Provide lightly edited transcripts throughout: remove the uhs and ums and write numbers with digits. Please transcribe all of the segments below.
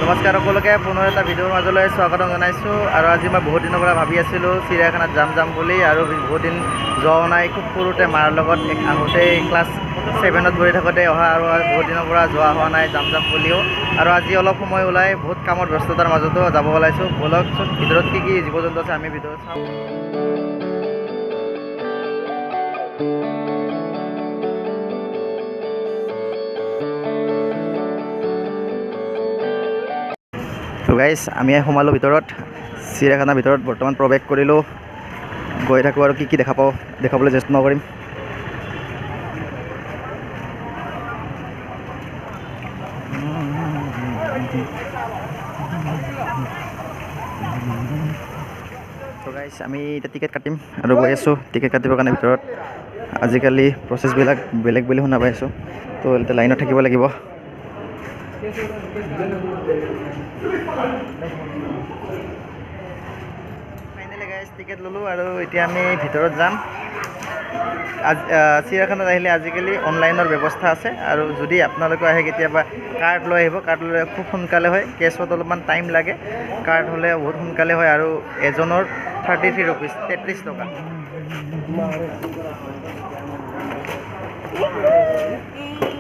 নমস্কাৰ সকলোকে পুনৰ এটা ভিডিঅ'ৰ মাজলৈ স্বাগতম জনাইছোঁ। আৰু আজি মই বহুত দিনৰ পৰা ভাবি আছিলোঁ চিৰিয়াখানাত যাম বুলি, আৰু বহুত দিন যোৱাও নাই। খুব সৰুতে মাৰ লগত আহোঁতে ক্লাছ 7ত পঢ়ি থাকোঁতে অহা, আৰু বহুত দিনৰ পৰা যোৱা হোৱা নাই যাম বুলিও। আৰু আজি অলপ সময় ওলাই বহুত কামৰ ব্যস্ততাৰ মাজতো যাব ওলাইছোঁ। ব'লকচোন ভিতৰত কি জীৱ জন্তু আছে আমি ভিতৰত চাওঁ। গাইজ আমি সোমালোঁ ভিতৰত, চিৰিয়াখানাৰ ভিতৰত বৰ্তমান প্ৰৱেশ কৰিলোঁ। গৈ থাকোঁ আৰু কি দেখা পাওঁ দেখাবলৈ চেষ্টা কৰিম। তো গাইজ আমি এতিয়া টিকেট কাটিম আৰু গৈ আছোঁ টিকেট কাটিবৰ কাৰণে ভিতৰত। আজিকালি প্ৰচেছবিলাক বেলেগ বুলি শুনা পাইছোঁ, তো এতিয়া লাইনত থাকিব লাগিব। ফাইনেলি গাইজ টিকেট ল'লোঁ আৰু এতিয়া আমি ভিতৰত যাম। চিৰিয়াখানাত আহিলে আজিকালি অনলাইনৰ ব্যৱস্থা আছে, আৰু যদি আপোনালোকে আহে কেতিয়াবা কাৰ্ড লৈ আহিব। কাৰ্ড লৈ খুব সোনকালে হয়, কেছত অলপমান টাইম লাগে। কাৰ্ড হ'লে বহুত সোনকালে হয়, আৰু এজনৰ 33 ৰুপিজ 33 টকা।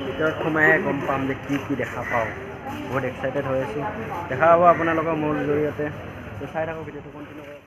ভিতৰত সোমাইহে গম পাম যে কি দেখা পাওঁ। বহুত এক্সাইটেড হৈ আছোঁ, দেখা পাব আপোনালোকৰ মোৰ জৰিয়তে। চাই থাকোঁ ভিডিঅ'টো কণ্টিনিউ কৰক।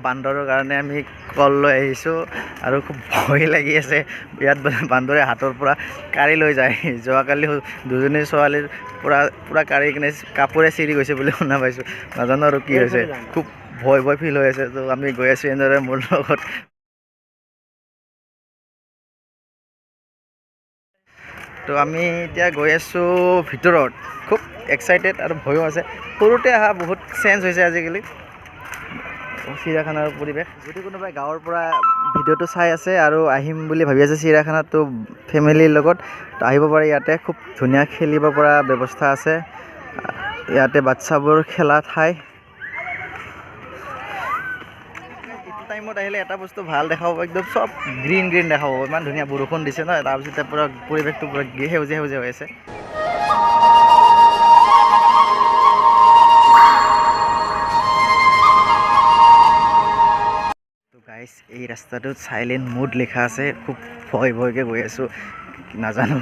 বান্দৰৰ কাৰণে আমি কল লৈ আহিছোঁ, আৰু খুব ভয় লাগি আছে। ইয়াত বান্দৰে হাতৰ পৰা কাঢ়ি লৈ যায়। যোৱাকালি দুজনী ছোৱালীৰ পুৰা কাঢ়ি কিনে কাপোৰে চিৰি গৈছে বুলি শুনা পাইছোঁ। নাজানো আৰু কি হৈছে, খুব ভয় ফিল হৈ আছে। তো আমি গৈ আছোঁ এনেদৰে মোৰ লগত। তো আমি এতিয়া গৈ আছোঁ ভিতৰত, খুব এক্সাইটেড আৰু ভয়ো আছে। সৰুতে অহা বহুত চেঞ্জ হৈছে আজিকালি চিৰিয়াখানাৰ পৰিৱেশ। যদি কোনোবাই গাঁৱৰ পৰা ভিডিঅ'টো চাই আছে আৰু আহিম বুলি ভাবি আছে চিৰিয়াখানাত, তো ফেমিলিৰ লগত তো আহিব পাৰে। ইয়াতে খুব ধুনীয়া খেলিব পৰা ব্যৱস্থা আছে। ইয়াতে বাচ্চাবোৰ খেলা ঠাই। এইটো টাইমত আহিলে এটা বস্তু ভাল দেখা পাব, একদম চব গ্ৰীণ দেখা পাব। ইমান ধুনীয়া বৰষুণ দিছে ন, তাৰপিছতে পূৰা পৰিৱেশটো পূৰা সেউজীয়া হৈ আছে। গাইজ এই ৰাস্তাটোত চাইলেণ্ট মুড লিখা আছে। খুব ভয়কৈ গৈ আছোঁ, নাজানো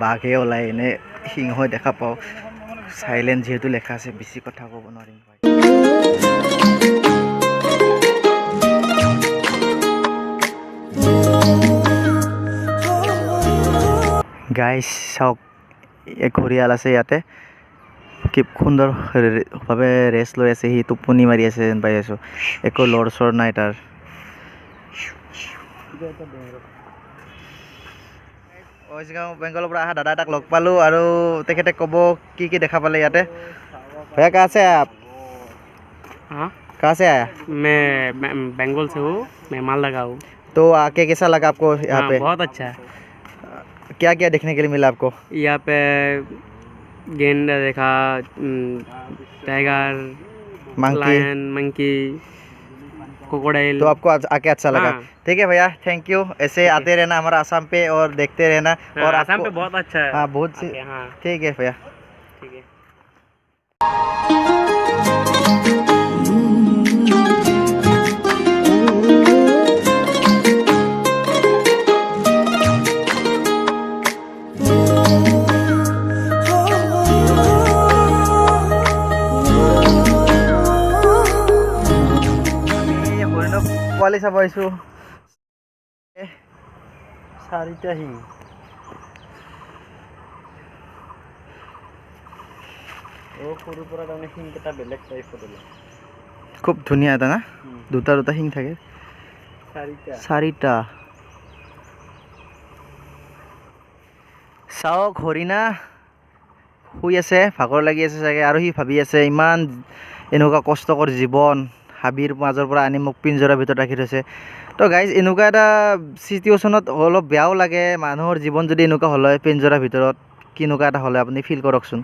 বাঘে ওলাই এনে সিংহই দেখা পাওঁ। চাইলেণ্ট যিহেতু লেখা আছে, বেছি কথা ক'ব নোৱাৰিম। গাইজ চাওক, এক ঘৰিয়াল আছে ইয়াতে, কি সুন্দৰভাৱে ৰেষ্ট লৈ আছে। সি টোপনি মাৰি আছে যেন পাই আছোঁ। একো লৰ চৰ নাই তাৰ। ৱেষ্ট বেংগলৰ পৰা অহা দাদা এটাক লগ পালোঁ, আৰু তেখেতে ক'ব কি দেখা পালে ইয়াতে। भैया कहाँ से आए आप? हाँ, कहाँ से आया? मैं बंगाल से हूँ। मैं मालदा का हूँ। तो आके कैसा लगा आपको यहाँ हाँ, पे? बहुत अच्छा है। क्या क्या देखने के लिए मिला आपको? यहाँ पे गेंडा देखा, टाइगर, लायन, मंकी, क्रोकोडाइल। तो आपको आके अच्छा लगा? हाँ। ठीक है भैया, थैंक यू। ऐसे आते रहना हमारा आसाम पे और देखते रहना। हाँ, और आसाम आपको पे बहुत अच्छा है। हाँ बहुत सी। हाँ, ठीक है भैया। ठीक है। পোৱালি চাব আহিছোঁ। 4টা শিং। সৰুৰ পৰা তাৰমানে শিংকেইটা বেলেগ টাইপত ওলায়। খুব ধুনীয়া এটা না, দুটা শিং থাকে। 4টা। চাওক হৰিণা শুই আছে, ভাগৰ লাগি আছে চাগে, আৰু সি ভাবি আছে ইমান এনেকুৱা কষ্টকৰ জীৱন হাবিৰ মাজৰ পৰা আনি মোক পিঞ্জৰাৰ ভিতৰত ৰাখি থৈছে। তো গাইজ এনেকুৱা এটা চিটুৱেশ্যনত অলপ বেয়াও লাগে মানুহৰ জীৱন যদি এনেকুৱা হ'ল হয় পিঞ্জৰাৰ ভিতৰত কেনেকুৱা এটা হ'লে আপুনি ফিল কৰকচোন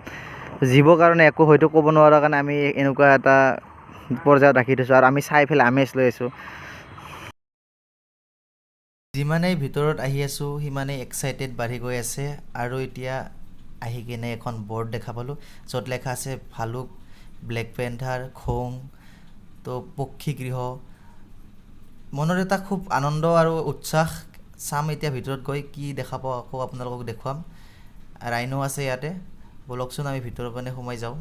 জীৱৰ কাৰণে একো হয়তো ক'ব নোৱাৰাৰ কাৰণে আমি এনেকুৱা এটা পৰ্যায়ত ৰাখি থৈছোঁ আৰু আমি চাই পেলাই আমেজ লৈ আছোঁ যিমানেই ভিতৰত আহি আছোঁ সিমানেই এক্সাইটেড বাঢ়ি গৈ আছে আৰু এতিয়া আহি কিনে এখন বৰ্ড দেখা পালোঁ য'ত লেখা আছে ভালুক ব্লেক পেন্থাৰ খং তো পক্ষীগৃহ মনত এটা খুব আনন্দ আৰু উৎসাহ চাম এতিয়া ভিতৰত গৈ কি দেখা পাওঁ আকৌ আপোনালোকক দেখুৱাম ৰাইনো আছে ইয়াতে বলকচোন আমি ভিতৰৰ পিনে সোমাই যাওঁ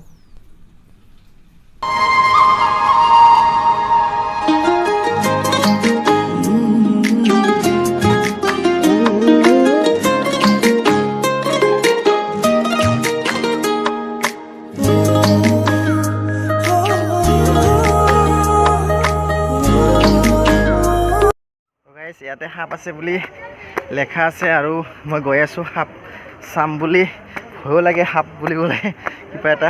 ইয়াতে সাপ আছে বুলি লেখা আছে আৰু মই গৈ আছোঁ সাপ চাম বুলি ভয়ো লাগে সাপ বুলি ক'লে কিবা এটা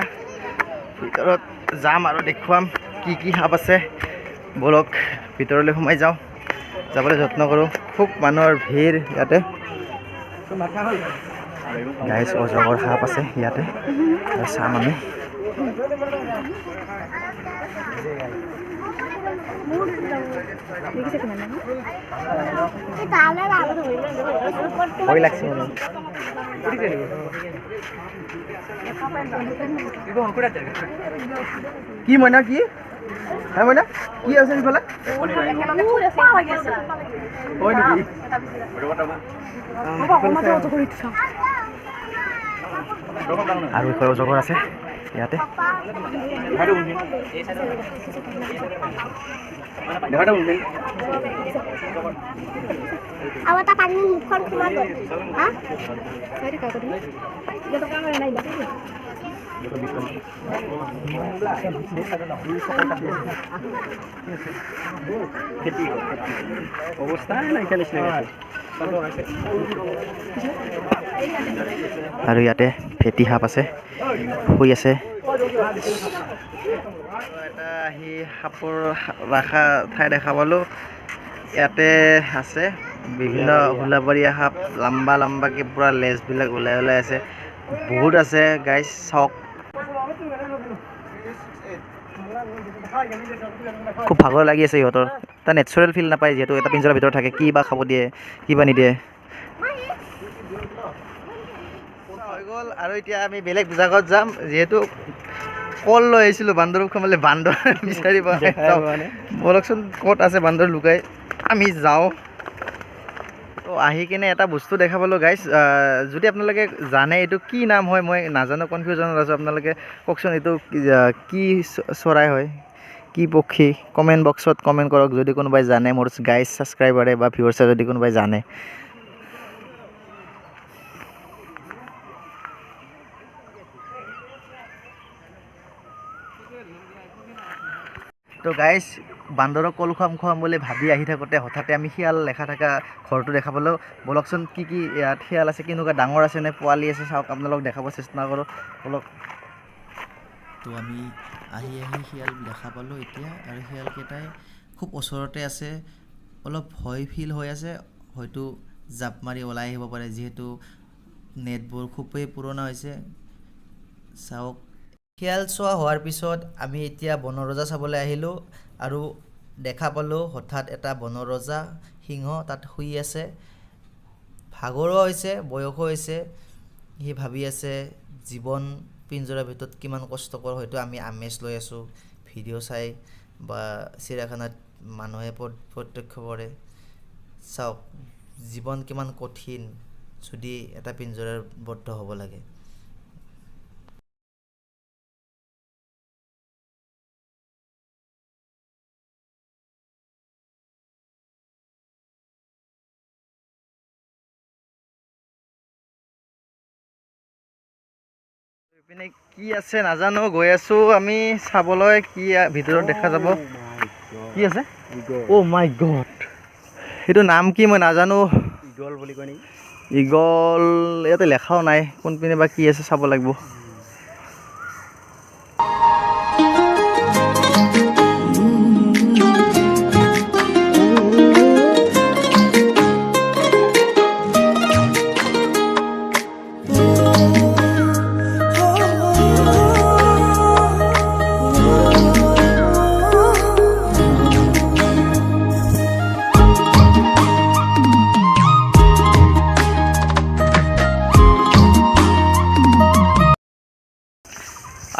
ভিতৰত যাম আৰু দেখুৱাম কি সাপ আছে বলক ভিতৰলৈ সোমাই যাওঁ যাবলৈ যত্ন কৰোঁ খুব মানুহৰ ভিৰ ইয়াতে গাইজ অজগৰ সাপ আছে ইয়াতে আৰু চাম আমি ভয় লাগছে কি মইনা কি হ্যাঁ মইনা কি আছে সিফালে হয় নেকি আৰু এখন অজগৰ আছে ইয়াতে awata pani mukhon khuma do ha sari ka kodi ye to kamera nai ba অবস্থা নাই খেলিস না আৰু ইয়াতে ফেটি সাপ আছে শুই আছে এটা আহি সাপৰ ৰাখা ঠাই দেখা পালোঁ ইয়াতে আছে বিভিন্ন হোলাবাৰীয়া সাপ লম্বা লম্বাকৈ পূৰা লেজবিলাক ওলাই ওলাই আছে বহুত আছে গাইজ চাওক খুব ভাগৰ লাগি আছে সিহঁতৰ এটা নেচাৰেল ফিল নাপায় যিহেতু এটা পিঞ্জৰাৰ ভিতৰত থাকে কি বা খাব দিয়ে কি বা নিদিয়ে হৈ গ'ল আৰু এতিয়া আমি বেলেগ জাগাত যাম যিহেতু কল লৈ আহিছিলোঁ বান্দৰক খাবলৈ বান্দৰ বিচাৰিব বলকচোন ক'ত আছে বান্দৰ লুকাই আমি যাওঁ তো আহি কিনে এটা বস্তু দেখা পালোঁ গাইজ যদি আপোনালোকে জানে এইটো কি নাম হয় মই নাজানো কনফিউজনত আছোঁ আপোনালোকে কওকচোন এইটো কি চৰাই হয় কি পক্ষী কমেণ্ট বক্সত কমেণ্ট কৰক যদি কোনোবাই জানে মোৰ গাইজ ছাবস্ক্ৰাইবাৰে বা ভিউৱাৰ্ছে যদি কোনোবাই জানে তো গাইজ বান্দৰক কল খুৱাম বুলি ভাবি আহি থাকোঁতে হঠাতে আমি শিয়াল লেখা থকা ঘৰটো দেখা পালোঁ বলকচোন কি ইয়াত শিয়াল আছে কেনেকুৱা ডাঙৰ আছে নে পোৱালি আছে চাওক আপোনালোকক দেখাব চেষ্টা কৰোঁ বলক তো আমি আহি শিয়াল দেখা পালোঁ এতিয়া আৰু শিয়ালকেইটাই খুব ওচৰতে আছে অলপ ভয় ফিল হৈ আছে হয়তো জাপ মাৰি ওলাই আহিব পাৰে যিহেতু নেটবোৰ খুবেই পুৰণা হৈছে চাওক শিয়াল চোৱা হোৱাৰ পিছত আমি এতিয়া বনৰজা চাবলৈ আহিলোঁ আৰু দেখা পালোঁ হঠাৎ এটা বনৰজা সিংহ তাত শুই আছে ভাগৰুৱা হৈছে বয়সো হৈছে সি ভাবি আছে জীৱন পিঞ্জৰাৰ ভিতৰত কিমান কষ্টকৰ হয়তো আমি আমেজ লৈ আছোঁ ভিডিঅ' চাই বা চিৰিয়াখানাত মানুহে প্ৰত্যক্ষ কৰে চাওক জীৱন কিমান কঠিন যদি এটা পিঞ্জৰাৰ বদ্ধ হ'ব লাগে পিনে কি আছে নাজানো গৈ আছোঁ আমি চাবলৈ কি ভিতৰত দেখা যাব কি আছে অ' মাই গড সেইটো নাম কি মই নাজানো ইগল বুলি কয় নেকি ইগল ইয়াতে লেখাও নাই কোনপিনে বা কি আছে চাব লাগিব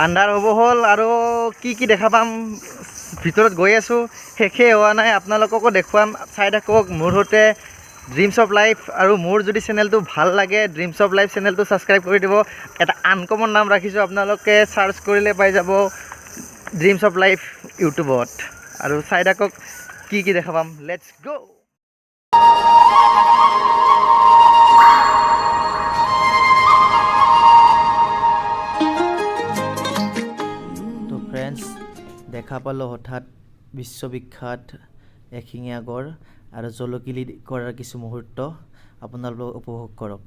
আন্ধাৰ হ'ব হ'ল আৰু কি দেখা পাম ভিতৰত গৈ আছোঁ, শেষেই হোৱা নাই। আপোনালোককো দেখুৱাম, চাই থাকক মোৰ সৈতে ড্ৰিমছ অফ লাইফ। আৰু মোৰ যদি চেনেলটো ভাল লাগে ড্ৰিমছ অফ লাইফ চেনেলটো ছাবস্ক্ৰাইব কৰি দিব। এটা আনকমন নাম ৰাখিছোঁ, আপোনালোকে চাৰ্চ কৰিলে পাই যাব ড্ৰিমছ অফ লাইফ ইউটিউবত। আৰু চাই থাকক কি দেখা পাম। লেটছ গ'। তো ফ্ৰেণ্ডছ, দেখা পালোঁ হঠাৎ বিশ্ববিখ্যাত এশিঙীয়া গড় আৰু জলকিলি কৰাৰ কিছু মুহূৰ্ত আপোনালোকে উপভোগ কৰক।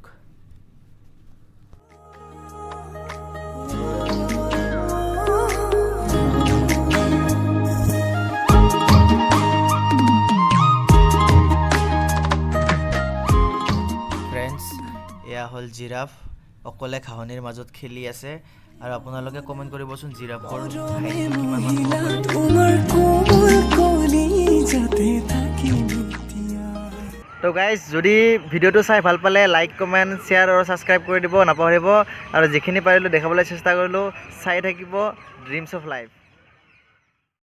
ফ্ৰেণ্ডছ, এয়া হ'ল জিৰাফ, অকলে ঘাঁহনিৰ মাজত খেলি আছে। আৰু আপোনালোকে কমেণ্ট কৰিবচোন জিৰাফৰ হাইটটো কিমান মান হ'ব পাৰে। তো গাইজ, যদি ভিডিঅ'টো চাই ভাল পালে লাইক কমেণ্ট শ্বেয়াৰ আৰু ছাবস্ক্ৰাইব কৰি দিব নাপাহৰিব। আৰু যিখিনি পাৰিলোঁ দেখাবলৈ চেষ্টা কৰিলোঁ। চাই থাকিব ড্ৰিমছ অফ লাইফ।